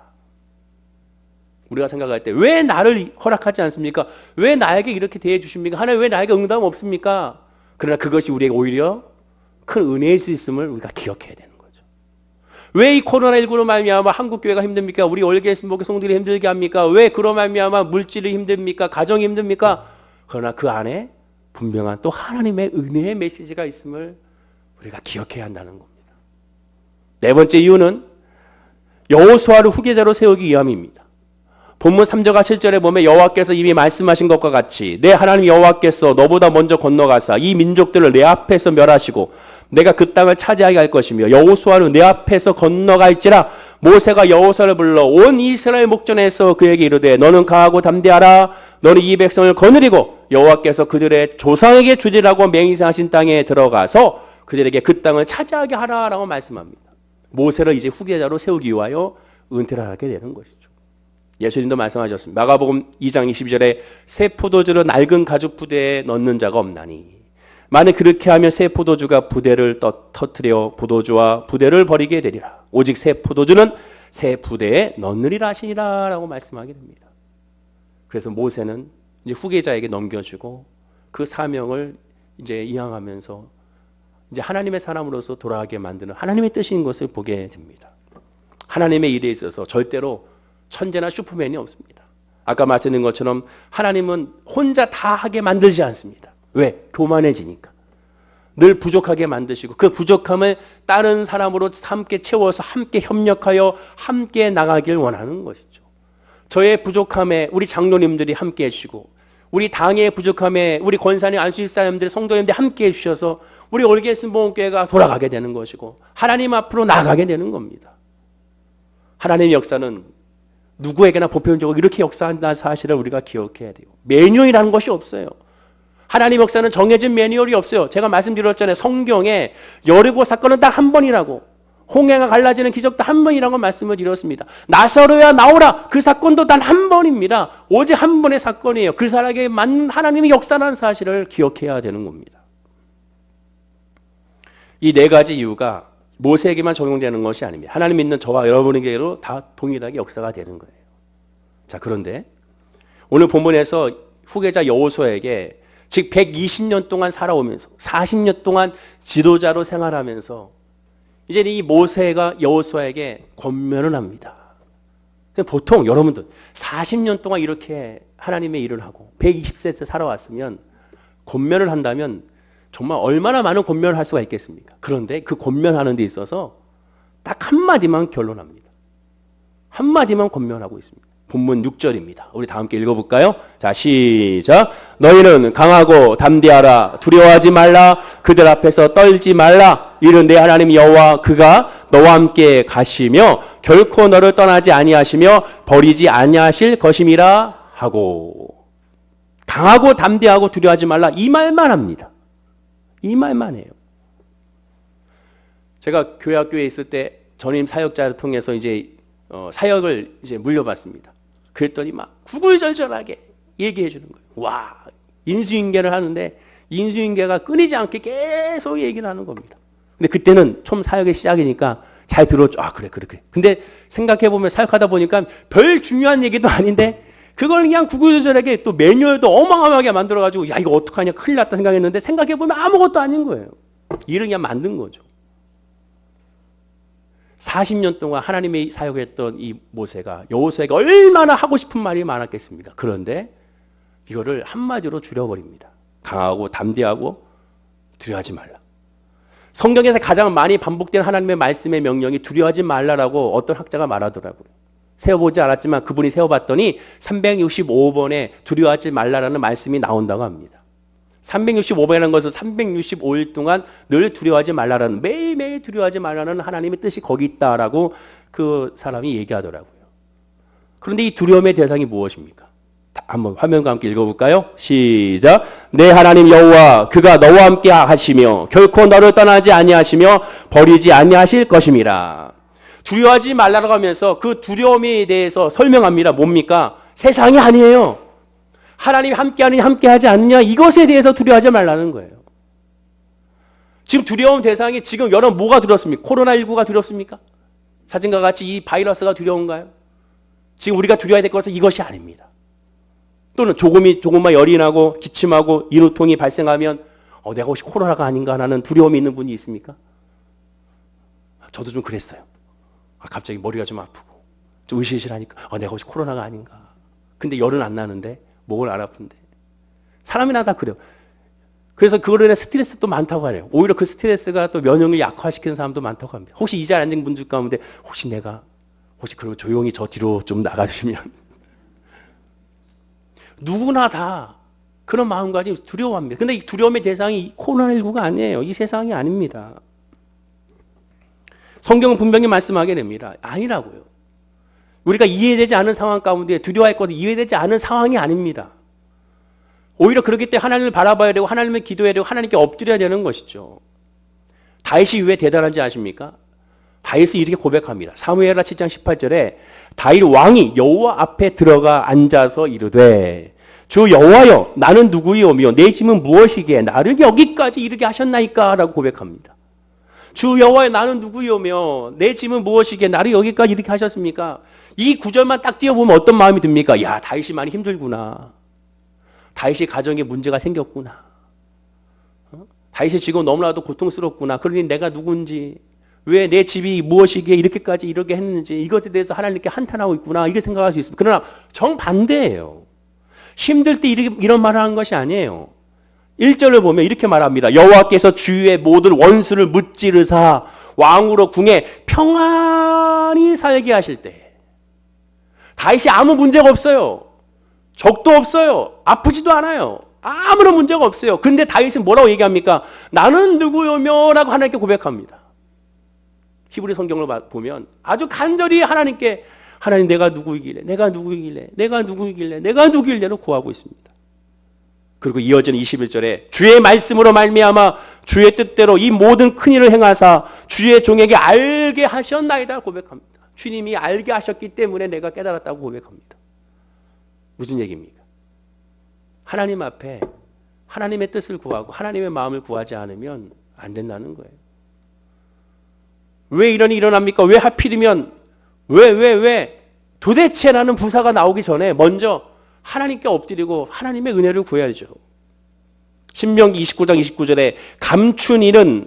우리가 생각할 때 왜 나를 허락하지 않습니까? 왜 나에게 이렇게 대해 주십니까? 하나님 왜 나에게 응답 없습니까? 그러나 그것이 우리에게 오히려 큰 은혜일 수 있음을 우리가 기억해야 되는 거죠. 왜 이 코로나19로 말미암아 한국 교회가 힘듭니까? 우리 월계 신복의 성도들이 힘들게 합니까? 왜 그로 말미암아 물질이 힘듭니까? 가정이 힘듭니까? 그러나 그 안에 분명한 또 하나님의 은혜의 메시지가 있음을 우리가 기억해야 한다는 겁니다. 네 번째 이유는 여호수아를 후계자로 세우기 위함입니다. 본문 3절과 7절에 보면 여호와께서 이미 말씀하신 것과 같이 내 하나님 여호와께서 너보다 먼저 건너가사 이 민족들을 내 앞에서 멸하시고 내가 그 땅을 차지하게 할 것이며 여호수아는 내 앞에서 건너갈지라. 모세가 여호수아를 불러 온 이스라엘 목전에서 그에게 이르되 너는 강하고 담대하라. 너는 이 백성을 거느리고 여호와께서 그들의 조상에게 주리라고 맹세하신 땅에 들어가서 그들에게 그 땅을 차지하게 하라라고 말씀합니다. 모세를 이제 후계자로 세우기 위하여 은퇴를 하게 되는 것이죠. 예수님도 말씀하셨습니다. 마가복음 2장 22절에 새 포도주를 낡은 가죽 부대에 넣는 자가 없나니 만약 그렇게 하면 새 포도주가 부대를 터뜨려 포도주와 부대를 버리게 되리라. 오직 새 포도주는 새 부대에 넣느리라 하시니라 라고 말씀하게 됩니다. 그래서 모세는 이제 후계자에게 넘겨주고 그 사명을 이제 이행하면서 이제 하나님의 사람으로서 돌아가게 만드는 하나님의 뜻인 것을 보게 됩니다. 하나님의 일에 있어서 절대로 천재나 슈퍼맨이 없습니다. 아까 말씀드린 것처럼 하나님은 혼자 다 하게 만들지 않습니다. 왜? 교만해지니까. 늘 부족하게 만드시고 그 부족함을 다른 사람으로 함께 채워서 함께 협력하여 함께 나가길 원하는 것이죠. 저의 부족함에 우리 장로님들이 함께 해주시고 우리 당의 부족함에 우리 권사님 안수집사님들 성도님들이 함께 해주셔서 우리 올게순복음교회가 돌아가게 되는 것이고 하나님 앞으로 나가게 되는 겁니다. 하나님의 역사는 누구에게나 보편적으로 이렇게 역사한다는 사실을 우리가 기억해야 돼요. 매뉴얼이라는 것이 없어요. 하나님 역사는 정해진 매뉴얼이 없어요. 제가 말씀드렸잖아요. 성경에 여리고 사건은 딱 한 번이라고, 홍해가 갈라지는 기적도 한 번이라고 말씀을 드렸습니다. 나사로야 나오라, 그 사건도 단 한 번입니다. 오직 한 번의 사건이에요. 그 사람에게 맞는 하나님의 역사라는 사실을 기억해야 되는 겁니다. 이 네 가지 이유가 모세에게만 적용되는 것이 아닙니다. 하나님 믿는 저와 여러분에게도 다 동일하게 역사가 되는 거예요. 자, 그런데 오늘 본문에서 후계자 여호수아에게 즉 120년 동안 살아오면서 40년 동안 지도자로 생활하면서 이제 이 모세가 여호수아에게 권면을 합니다. 보통 여러분들 40년 동안 이렇게 하나님의 일을 하고 120세 때 살아왔으면 권면을 한다면 정말 얼마나 많은 권면을 할 수가 있겠습니까? 그런데 그 권면하는 데 있어서 딱 한마디만 결론합니다. 한마디만 권면하고 있습니다. 본문 6절입니다. 우리 다 함께 읽어볼까요? 자, 시작. 너희는 강하고 담대하라. 두려워하지 말라. 그들 앞에서 떨지 말라. 이는 내 하나님 여호와 그가 너와 함께 가시며 결코 너를 떠나지 아니하시며 버리지 아니하실 것임이라 하고, 강하고 담대하고 두려워하지 말라, 이 말만 합니다. 이 말만 해요. 제가 교회 학교에 있을 때 전임 사역자를 통해서 이제 사역을 이제 물려받습니다. 그랬더니 막 구구절절하게 얘기해 주는 거예요. 와, 인수인계를 하는데 인수인계가 끊이지 않게 계속 얘기를 하는 겁니다. 근데 그때는 처음 사역의 시작이니까 잘 들었죠. 아, 그래. 근데 생각해 보면 사역하다 보니까 별 중요한 얘기도 아닌데 그걸 그냥 구구절절하게 또 매뉴얼도 어마어마하게 만들어가지고 야, 이거 어떡하냐, 큰일 났다 생각했는데 생각해보면 아무것도 아닌 거예요. 일을 그냥 만든 거죠. 40년 동안 하나님의 사역을 했던 이 모세가 여호수아에게 얼마나 하고 싶은 말이 많았겠습니까? 그런데 이거를 한마디로 줄여버립니다. 강하고 담대하고 두려워하지 말라. 성경에서 가장 많이 반복된 하나님의 말씀의 명령이 두려워하지 말라라고 어떤 학자가 말하더라고요. 세워보지 않았지만 그분이 세워봤더니 365번에 두려워하지 말라라는 말씀이 나온다고 합니다. 365번이라는 것은 365일 동안 늘 두려워하지 말라라는, 매일매일 두려워하지 말라는 하나님의 뜻이 거기 있다라고 그 사람이 얘기하더라고요. 그런데 이 두려움의 대상이 무엇입니까? 한번 화면과 함께 읽어볼까요? 시작. 내 하나님 여호와 그가 너와 함께 하시며 결코 너를 떠나지 아니하시며 버리지 아니하실 것임이라. 두려워하지 말라고 하면서 그 두려움에 대해서 설명합니다. 뭡니까? 세상이 아니에요. 하나님이 함께하느냐 함께하지 않느냐, 이것에 대해서 두려워하지 말라는 거예요. 지금 두려운 대상이 지금 여러분 뭐가 두렵습니까? 코로나19가 두렵습니까? 사진과 같이 이 바이러스가 두려운가요? 지금 우리가 두려워야 될 것은 이것이 아닙니다. 또는 조금만 열이 나고 기침하고 인후통이 발생하면 내가 혹시 코로나가 아닌가 하는 두려움이 있는 분이 있습니까? 저도 좀 그랬어요. 갑자기 머리가 좀 아프고 좀 으실으실하니까 내가 혹시 코로나가 아닌가. 근데 열은 안 나는데 목은 안 아픈데. 사람이나 다 그래요. 그래서 그걸로 인해 스트레스도 많다고 하네요. 오히려 그 스트레스가 또 면역을 약화시키는 사람도 많다고 합니다. 혹시 이 자리에 앉은 분들 가운데 혹시 내가 혹시 그러면 조용히 저 뒤로 좀 나가주시면. 누구나 다 그런 마음가짐 두려워합니다. 근데 이 두려움의 대상이 코로나19가 아니에요. 이 세상이 아닙니다. 성경은 분명히 말씀하게 됩니다. 아니라고요. 우리가 이해되지 않은 상황 가운데 두려워할 것은 이해되지 않은 상황이 아닙니다. 오히려 그렇기 때문에 하나님을 바라봐야 되고 하나님을 기도해야 되고 하나님께 엎드려야 되는 것이죠. 다윗이 왜 대단한지 아십니까? 다윗이 이렇게 고백합니다. 사무엘하 7장 18절에 다윗 왕이 여호와 앞에 들어가 앉아서 이르되 주 여호와여 나는 누구이오며 내 짐은 무엇이기에 나를 여기까지 이르게 하셨나이까 라고 고백합니다. 주 여호와여 나는 누구이오며 내 짐은 무엇이기에 나를 여기까지 이렇게 하셨습니까? 이 구절만 딱 띄워보면 어떤 마음이 듭니까? 야, 다윗이 많이 힘들구나. 다윗이 가정에 문제가 생겼구나. 다윗이 지금 너무나도 고통스럽구나. 그러니 내가 누군지, 왜 내 집이 무엇이기에 이렇게까지 이렇게 했는지 이것에 대해서 하나님께 한탄하고 있구나. 이렇게 생각할 수 있습니다. 그러나 정반대예요. 힘들 때 이런 말을 하는 것이 아니에요. 1절을 보면 이렇게 말합니다. 여호와께서 주의 모든 원수를 무찌르사 왕으로 궁에 평안히 살게 하실 때 다윗이 아무 문제가 없어요. 적도 없어요. 아프지도 않아요. 아무런 문제가 없어요. 근데 다윗은 뭐라고 얘기합니까? 나는 누구요며 라고 하나님께 고백합니다. 히브리 성경을 보면 아주 간절히 하나님께 하나님 내가 누구이길래 내가 누구이길래 내가 누구이길래 내가 누구이길래로 구하고 있습니다. 그리고 이어지는 21절에 주의 말씀으로 말미암아 주의 뜻대로 이 모든 큰 일을 행하사 주의 종에게 알게 하셨나이다 고백합니다. 주님이 알게 하셨기 때문에 내가 깨달았다고 고백합니다. 무슨 얘기입니까? 하나님 앞에 하나님의 뜻을 구하고 하나님의 마음을 구하지 않으면 안 된다는 거예요. 왜 이런 일이 일어납니까? 왜 하필이면 왜 도대체 라는 부사가 나오기 전에 먼저 하나님께 엎드리고 하나님의 은혜를 구해야죠. 신명기 29장 29절에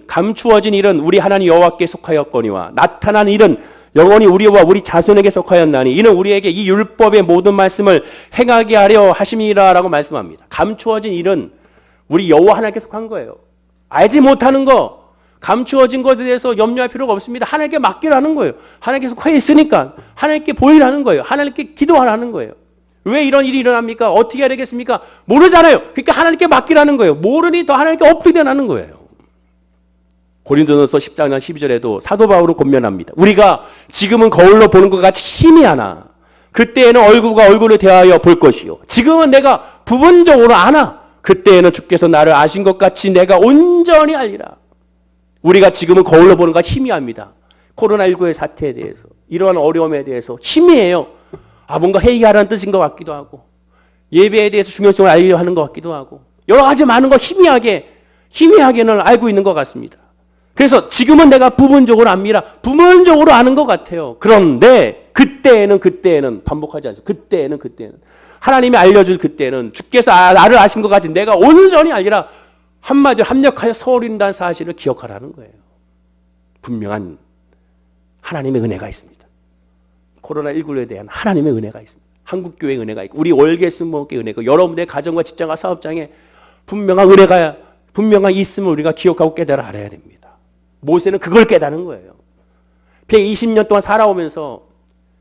감추어진 일은 우리 하나님 여호와께 속하였거니와 나타난 일은 영원히 우리와 우리 자손에게 속하였나니 이는 우리에게 이 율법의 모든 말씀을 행하게 하려 하심이라 라고 말씀합니다. 감추어진 일은 우리 여호와 하나님께 속한 거예요. 알지 못하는 거 감추어진 것에 대해서 염려할 필요가 없습니다. 하나님께 맡기라는 거예요. 하나님께 속해 있으니까 하나님께 보이라는 거예요. 하나님께 기도하라는 거예요. 왜 이런 일이 일어납니까? 어떻게 해야 되겠습니까? 모르잖아요. 그러니까 하나님께 맡기라는 거예요. 모르니 더 하나님께 엎드리라는 거예요. 고린도전서 10장 12절에도 사도 바울은 권면합니다. 우리가 지금은 거울로 보는 것 같이 희미하나 그때에는 얼굴과 얼굴을 대하여 볼 것이요. 지금은 내가 부분적으로 아나 그때에는 주께서 나를 아신 것 같이 내가 온전히 알리라. 우리가 지금은 거울로 보는 것 같이 희미합니다. 코로나19의 사태에 대해서 이러한 어려움에 대해서 희미해요. 뭔가 회개하라는 뜻인 것 같기도 하고 예배에 대해서 중요성을 알려 하는 것 같기도 하고 여러 가지 많은 거 희미하게는 알고 있는 것 같습니다. 그래서 지금은 내가 부분적으로 압니다. 부분적으로 아는 것 같아요. 그런데 그때에는 반복하지 않습니다. 그때에는 하나님이 알려줄 그때는 주께서 나를 아신 것 같이 내가 온전히 알리라. 한마디로 합력하여 서울인다는 사실을 기억하라는 거예요. 분명한 하나님의 은혜가 있습니다. 코로나19에 대한 하나님의 은혜가 있습니다. 한국교회의 은혜가 있고 우리 월계수목의 은혜가 있고 여러분의 가정과 직장과 사업장에 분명한 은혜가 분명한 있음을 우리가 기억하고 깨달아 알아야 됩니다. 모세는 그걸 깨달은 거예요. 120년 동안 살아오면서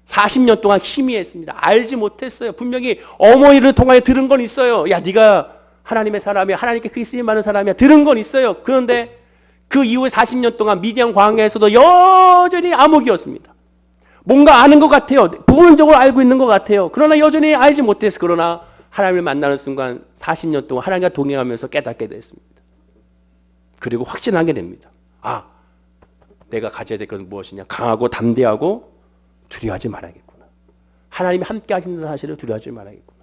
40년 동안 희미했습니다. 알지 못했어요. 분명히 어머니를 통하여 들은 건 있어요. 야, 네가 하나님의 사람이야. 하나님께 크리스에 많은 사람이야. 들은 건 있어요. 그런데 그 이후에 40년 동안 미디안 광야에서도 여전히 암흑이었습니다. 뭔가 아는 것 같아요. 부분적으로 알고 있는 것 같아요. 그러나 여전히 알지 못했어요. 그러나 하나님을 만나는 순간 40년 동안 하나님과 동행하면서 깨닫게 됐습니다. 그리고 확신하게 됩니다. 내가 가져야 될 것은 무엇이냐? 강하고 담대하고 두려워하지 말아야겠구나. 하나님이 함께 하시는 사실을 두려워하지 말아야겠구나.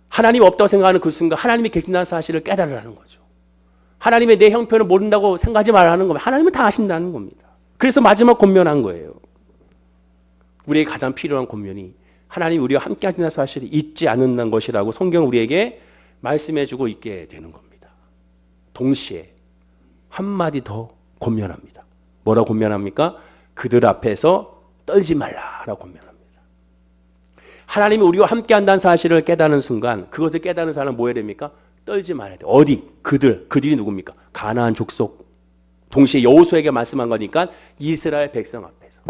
하나님이 없다고 생각하는 그 순간 하나님이 계신다는 사실을 깨달으라는 거죠. 하나님의 내 형편을 모른다고 생각하지 말라는 겁니다. 하나님은 다 아신다는 겁니다. 그래서 마지막 권면한 거예요. 우리에게 가장 필요한 권면이 하나님이 우리와 함께 하신다는 사실을 잊지 않는다는 것이라고 성경은 우리에게 말씀해주고 있게 되는 겁니다. 동시에 한마디 더 권면합니다. 뭐라고 권면합니까? 그들 앞에서 떨지 말라라고 권면합니다. 하나님이 우리와 함께 한다는 사실을 깨닫는 순간 그것을 깨닫는 사람은 뭐 해야 됩니까? 떨지 말아야 돼요. 어디? 그들이 누굽니까? 가나안 족속. 동시에 여호수아에게 말씀한 거니까 이스라엘 백성 앞에서.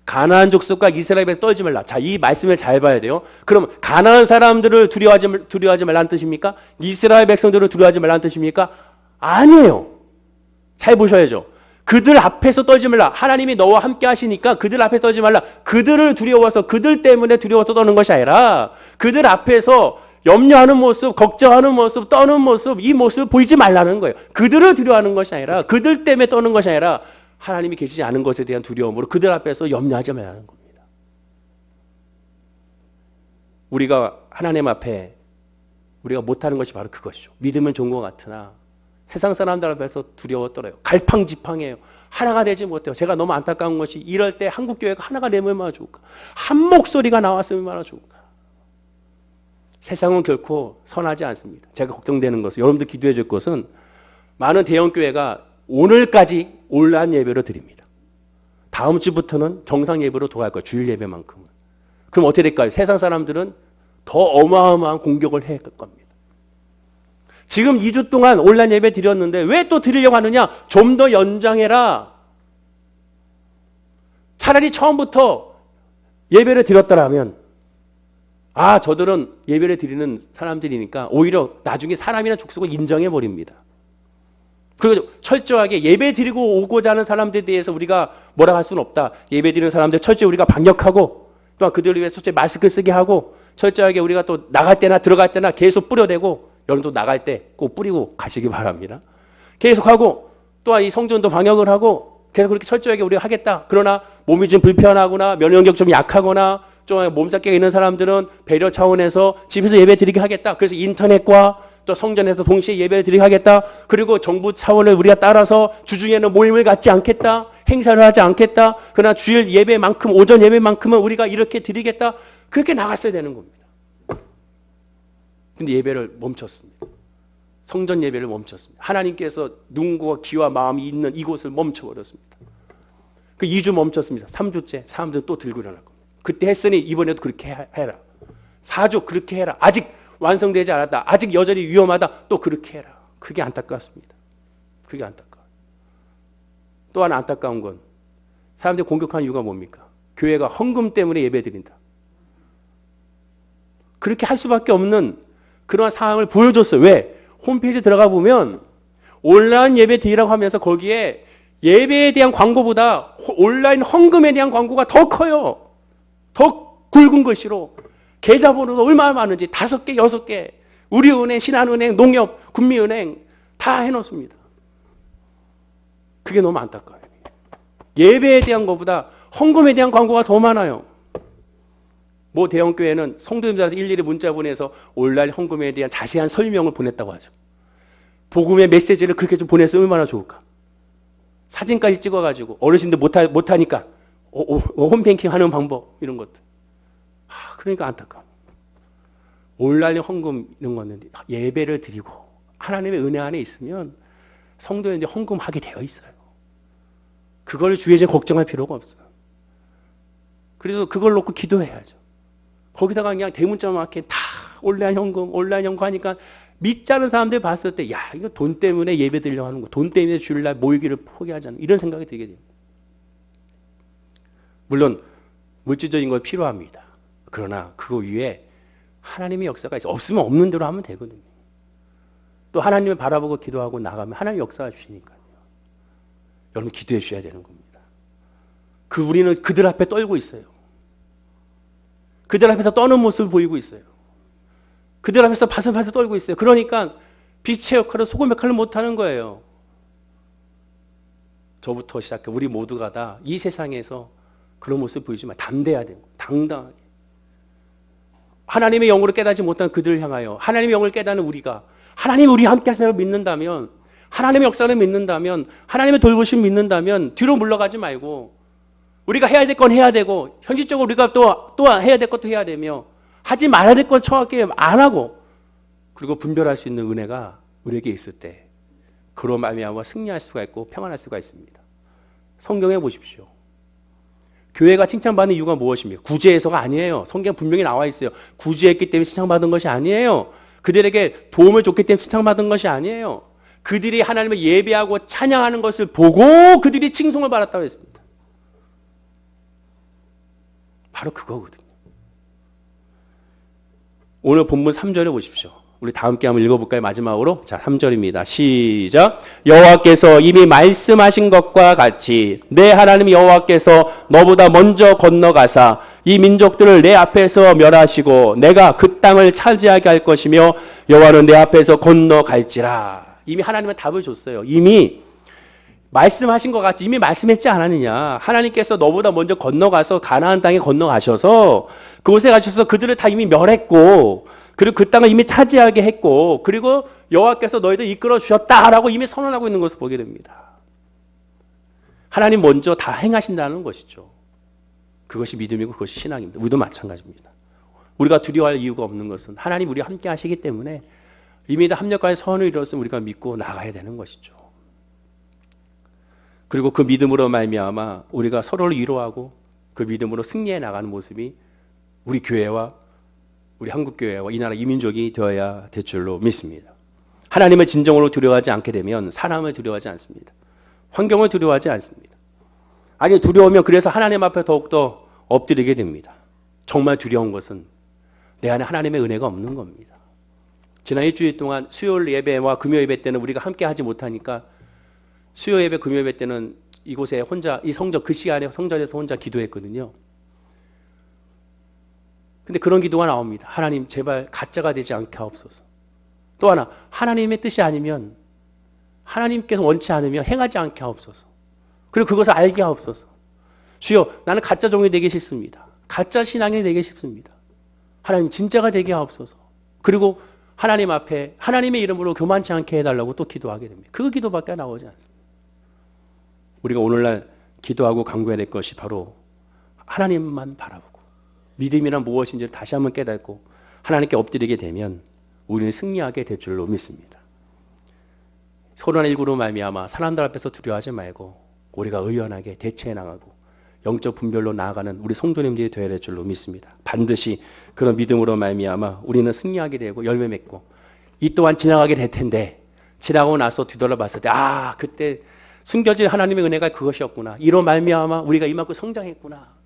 가나안 족속과 이스라엘 백성 떨지 말라. 자, 이 말씀을 잘 봐야 돼요. 그럼 가나안 사람들을 두려워하지 말라는 뜻입니까? 이스라엘 백성들을 두려워하지 말라는 뜻입니까? 아니에요. 잘 보셔야죠. 그들 앞에서 떨지 말라. 하나님이 너와 함께 하시니까 그들 앞에서 떨지 말라. 그들을 두려워서 그들 때문에 두려워서 떠는 것이 아니라 그들 앞에서 염려하는 모습, 걱정하는 모습, 떠는 모습, 이 모습을 보이지 말라는 거예요. 그들을 두려워하는 것이 아니라 그들 때문에 떠는 것이 아니라 하나님이 계시지 않은 것에 대한 두려움으로 그들 앞에서 염려하지 말라는 겁니다. 우리가 하나님 앞에 우리가 못하는 것이 바로 그것이죠. 믿으면 좋은 것 같으나 세상 사람들 앞에서 두려워 떨어요. 갈팡지팡해요. 하나가 되지 못해요. 제가 너무 안타까운 것이 이럴 때 한국교회가 하나가 되면 얼마나 좋을까. 한 목소리가 나왔으면 얼마나 좋을까. 세상은 결코 선하지 않습니다. 제가 걱정되는 것은, 여러분들 기도해 줄 것은 많은 대형교회가 오늘까지 온라인 예배로 드립니다. 다음 주부터는 정상 예배로 돌아갈 거예요. 주일 예배만큼은. 그럼 어떻게 될까요? 세상 사람들은 더 어마어마한 공격을 할 겁니다. 지금 2주 동안 온라인 예배 드렸는데 왜 또 드리려고 하느냐? 좀 더 연장해라. 차라리 처음부터 예배를 드렸더라면 저들은 예배를 드리는 사람들이니까 오히려 나중에 사람이나 족속을 인정해 버립니다. 그리고 철저하게 예배 드리고 오고자 하는 사람들에 대해서 우리가 뭐라 할 수는 없다. 예배 드리는 사람들 철저히 우리가 방역하고 또한 그들을 위해서 철저히 마스크 쓰게 하고 철저하게 우리가 또 나갈 때나 들어갈 때나 계속 뿌려대고 여러분도 나갈 때 꼭 뿌리고 가시기 바랍니다. 계속하고 또한 이 성전도 방역을 하고 계속 그렇게 철저하게 우리가 하겠다. 그러나 몸이 좀 불편하거나 면역력 좀 약하거나 좀 몸살기가 있는 사람들은 배려 차원에서 집에서 예배 드리게 하겠다. 그래서 인터넷과 또 성전에서 동시에 예배를 드리게 하겠다. 그리고 정부 차원을 우리가 따라서 주중에는 모임을 갖지 않겠다. 행사를 하지 않겠다. 그러나 주일 예배만큼, 오전 예배만큼은 우리가 이렇게 드리겠다. 그렇게 나갔어야 되는 겁니다. 근데 예배를 멈췄습니다. 성전 예배를 멈췄습니다. 하나님께서 눈과 귀와 마음이 있는 이곳을 멈춰버렸습니다. 그 2주 멈췄습니다. 3주째 사람들은 또 들고 일어날 겁니다. 그때 했으니 이번에도 그렇게 해라. 4주 그렇게 해라. 아직 완성되지 않았다. 아직 여전히 위험하다. 또 그렇게 해라. 그게 안타깝습니다. 그게 안타까워요. 또 하나 안타까운 건 사람들이 공격하는 이유가 뭡니까? 교회가 헌금 때문에 예배 드린다. 그렇게 할 수밖에 없는 그런 상황을 보여줬어요. 왜? 홈페이지 들어가 보면 온라인 예배 드리라고 하면서 거기에 예배에 대한 광고보다 온라인 헌금에 대한 광고가 더 커요. 더 굵은 글씨로 계좌번호도 얼마나 많은지 5개, 6개 우리은행, 신한은행, 농협, 국민은행 다 해놓습니다. 그게 너무 안타까워요. 예배에 대한 것보다 헌금에 대한 광고가 더 많아요. 뭐 대형교회는 성도님들한테 일일이 문자 보내서 온라인 헌금에 대한 자세한 설명을 보냈다고 하죠. 복음의 메시지를 그렇게 좀 보냈으면 얼마나 좋을까. 사진까지 찍어가지고 어르신들 못하니까 홈뱅킹 하는 방법 이런 것들. 그러니까 안타까워. 온라인 헌금 이런 거는 예배를 드리고 하나님의 은혜 안에 있으면 성도에 이제 헌금하게 되어 있어요. 그걸 주위에 걱정할 필요가 없어요. 그래서 그걸 놓고 기도해야죠. 거기다가 그냥 대문자 마켓 다 온라인 헌금 하니까 믿지 않은 사람들 봤을 때, 야, 이거 돈 때문에 예배 드리려고 하는 거, 돈 때문에 주일날 모이기를 포기하지 않는 이런 생각이 들게 됩니다. 물론 물질적인 걸 필요합니다. 그러나 그거 위에 하나님의 역사가 있어. 없으면 없는 대로 하면 되거든요. 또 하나님을 바라보고 기도하고 나가면 하나님 역사가 주시니까요. 여러분 기도해 주셔야 되는 겁니다. 우리는 그들 앞에 떨고 있어요. 그들 앞에서 떠는 모습을 보이고 있어요. 그들 앞에서 바슬바슬 떨고 있어요. 그러니까 빛의 역할을 소금의 역할을 못하는 거예요. 저부터 시작해 우리 모두가 다 이 세상에서 그런 모습을 보이지 마. 담대해야 되는 거예요. 당당하게. 하나님의 영으로 깨닫지 못한 그들을 향하여 하나님의 영을 깨닫는 우리가 하나님이 우리 함께 하시는 걸 믿는다면, 하나님의 역사를 믿는다면, 하나님의 돌보심을 믿는다면 뒤로 물러가지 말고 우리가 해야 될 건 해야 되고 현실적으로 우리가 또 해야 될 것도 해야 되며 하지 말아야 될 건 정확하게 안 하고 그리고 분별할 수 있는 은혜가 우리에게 있을 때 그로 말미암아 승리할 수가 있고 평안할 수가 있습니다. 성경에 보십시오. 교회가 칭찬받는 이유가 무엇입니까? 구제해서가 아니에요. 성경 분명히 나와 있어요. 구제했기 때문에 칭찬받은 것이 아니에요. 그들에게 도움을 줬기 때문에 칭찬받은 것이 아니에요. 그들이 하나님을 예배하고 찬양하는 것을 보고 그들이 칭송을 받았다고 했습니다. 바로 그거거든요. 오늘 본문 3절에 보십시오. 우리 다 함께 한번 읽어볼까요? 마지막으로. 자, 3절입니다. 시작. 여호와께서 이미 말씀하신 것과 같이 내 하나님 여호와께서 너보다 먼저 건너가사 이 민족들을 내 앞에서 멸하시고 내가 그 땅을 차지하게 할 것이며 여호와는 내 앞에서 건너갈지라. 이미 하나님은 답을 줬어요. 이미 말씀하신 것 같이 이미 말씀했지 않았느냐. 하나님께서 너보다 먼저 건너가서 가나안 땅에 건너가셔서 그곳에 가셔서 그들을 다 이미 멸했고 그리고 그 땅을 이미 차지하게 했고 그리고 여호와께서 너희들 이끌어 주셨다라고 이미 선언하고 있는 것을 보게 됩니다. 하나님 먼저 다 행하신다는 것이죠. 그것이 믿음이고 그것이 신앙입니다. 우리도 마찬가지입니다. 우리가 두려워할 이유가 없는 것은 하나님 우리와 함께 하시기 때문에 이미 다 합력과의 선을 이뤘으면 우리가 믿고 나가야 되는 것이죠. 그리고 그 믿음으로 말미암아 우리가 서로를 위로하고 그 믿음으로 승리해 나가는 모습이 우리 교회와 우리 한국교회와 이 나라 이민족이 되어야 될 줄로 믿습니다. 하나님을 진정으로 두려워하지 않게 되면 사람을 두려워하지 않습니다. 환경을 두려워하지 않습니다. 아니 두려우면 그래서 하나님 앞에 더욱더 엎드리게 됩니다. 정말 두려운 것은 내 안에 하나님의 은혜가 없는 겁니다. 지난 일주일 동안 수요일 예배와 금요 예배 때는 우리가 함께 하지 못하니까 수요 예배 금요 예배 때는 이곳에 혼자 이 성전 그 시간에 성전에서 혼자 기도했거든요. 근데 그런 기도가 나옵니다. 하나님 제발 가짜가 되지 않게 하옵소서. 또 하나 하나님의 뜻이 아니면 하나님께서 원치 않으면 행하지 않게 하옵소서. 그리고 그것을 알게 하옵소서. 주여 나는 가짜 종이 되기 싫습니다. 가짜 신앙이 되기 싫습니다. 하나님 진짜가 되게 하옵소서. 그리고 하나님 앞에 하나님의 이름으로 교만치 않게 해달라고 또 기도하게 됩니다. 그 기도밖에 나오지 않습니다. 우리가 오늘날 기도하고 간구해야 될 것이 바로 하나님만 바라보고 믿음이란 무엇인지를 다시 한번 깨닫고 하나님께 엎드리게 되면 우리는 승리하게 될 줄로 믿습니다. 코로나19로 말미암아 사람들 앞에서 두려워하지 말고 우리가 의연하게 대처해 나가고 영적 분별로 나아가는 우리 성도님들이 되어야 될 줄로 믿습니다. 반드시 그런 믿음으로 말미암아 우리는 승리하게 되고 열매 맺고 이 또한 지나가게 될 텐데 지나고 나서 뒤돌아봤을 때 그때 숨겨진 하나님의 은혜가 그것이었구나. 이로 말미암아 우리가 이만큼 성장했구나.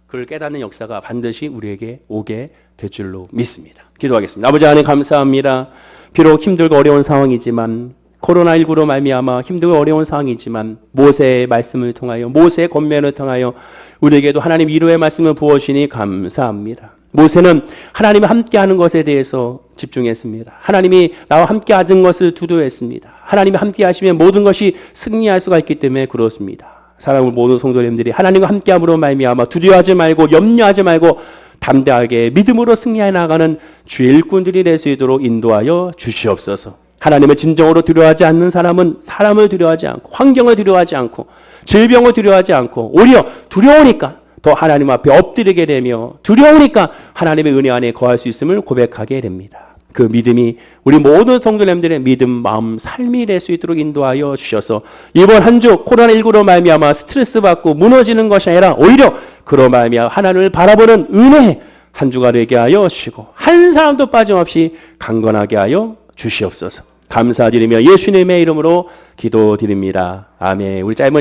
그걸 깨닫는 역사가 반드시 우리에게 오게 될 줄로 믿습니다. 기도하겠습니다. 아버지 하나님 감사합니다. 비록 힘들고 어려운 상황이지만 코로나19로 말미암아 힘들고 어려운 상황이지만 모세의 말씀을 통하여 모세의 권면을 통하여 우리에게도 하나님 위로의 말씀을 부어주시니 감사합니다. 모세는 하나님이 함께하는 것에 대해서 집중했습니다. 하나님이 나와 함께하는 것을 두려워했습니다. 하나님이 함께하시면 모든 것이 승리할 수가 있기 때문에 그렇습니다. 사랑하는 모든 성도님들이 하나님과 함께함으로 말미암아 두려워하지 말고 염려하지 말고 담대하게 믿음으로 승리해 나가는 주의 일꾼들이 될 수 있도록 인도하여 주시옵소서. 하나님을 진정으로 두려워하지 않는 사람은 사람을 두려워하지 않고 환경을 두려워하지 않고 질병을 두려워하지 않고 오히려 두려우니까 더 하나님 앞에 엎드리게 되며 두려우니까 하나님의 은혜 안에 거할 수 있음을 고백하게 됩니다. 그 믿음이 우리 모든 성도님들의 믿음, 마음, 삶이 될 수 있도록 인도하여 주셔서 이번 한 주 코로나19로 말미암아 스트레스 받고 무너지는 것이 아니라 오히려 그로 말미암아 하나님을 바라보는 은혜 한 주가 되게 하여 주시고 한 사람도 빠짐없이 강건하게 하여 주시옵소서. 감사드리며 예수님의 이름으로 기도드립니다. 아멘. 우리 짧은